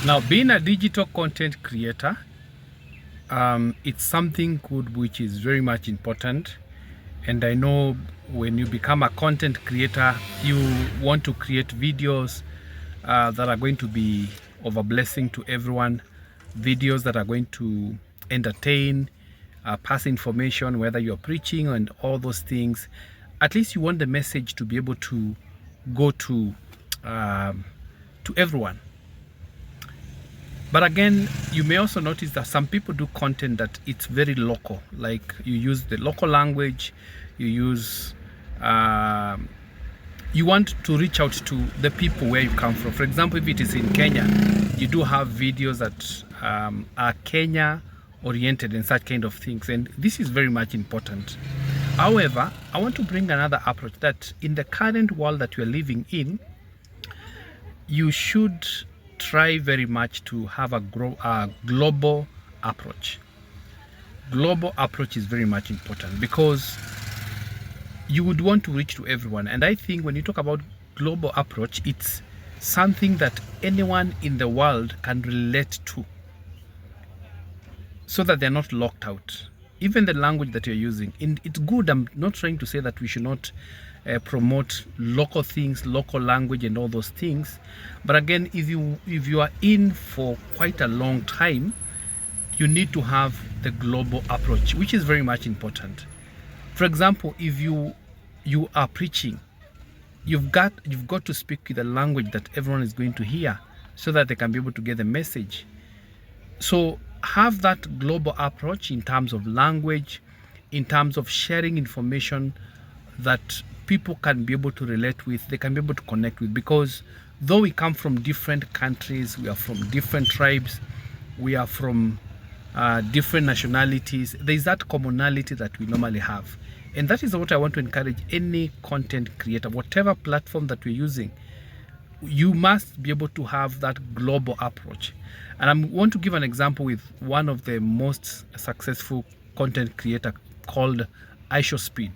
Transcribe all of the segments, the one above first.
Now, being a digital content creator, it's something good which is very much important. And I know when you become a content creator, you want to create videos that are going to be of a blessing to everyone, videos that are going to entertain, pass information, whether you're preaching and all those things. At least you want the message to be able to go to everyone. But again, you may also notice that some people do content that it's very local, like you use the local language, you use you want to reach out to the people where you come from. For example, if it is in Kenya, you do have videos that are Kenya oriented and such kind of things, and this is very much important. However, I want to bring another approach that in the current world that we are living in, you should try very much to have a global approach. Global approach is very much important because you would want to reach to everyone. And I think when you talk about global approach, it's something that anyone in the world can relate to, so that they're not locked out. Even the language that you're using, and it's good. I'm not trying to say that we should not promote local things, local language and all those things, but again, if you are in for quite a long time, you need to have the global approach, which is very much important. For example, if you are preaching, you've got to speak with a language that everyone is going to hear, so that they can be able to get the message. So have that global approach in terms of language, in terms of sharing information that people can be able to relate with, they can be able to connect with. Because though we come from different countries, we are from different tribes, we are from different nationalities, there is that commonality that we normally have. And that is what I want to encourage any content creator, whatever platform that we're using, you must be able to have that global approach. And I want to give an example with one of the most successful content creator called IShowSpeed.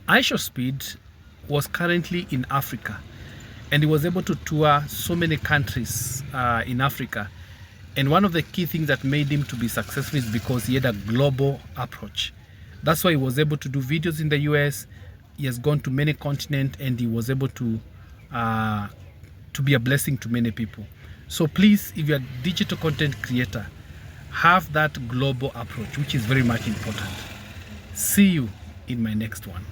IShowSpeed was currently in Africa, and he was able to tour so many countries in Africa. And one of the key things that made him to be successful is because he had a global approach. That's why he was able to do videos in the US. He has gone to many continents, and he was able to be a blessing to many people. So please, if you're a digital content creator, have that global approach, which is very much important. See you in my next one.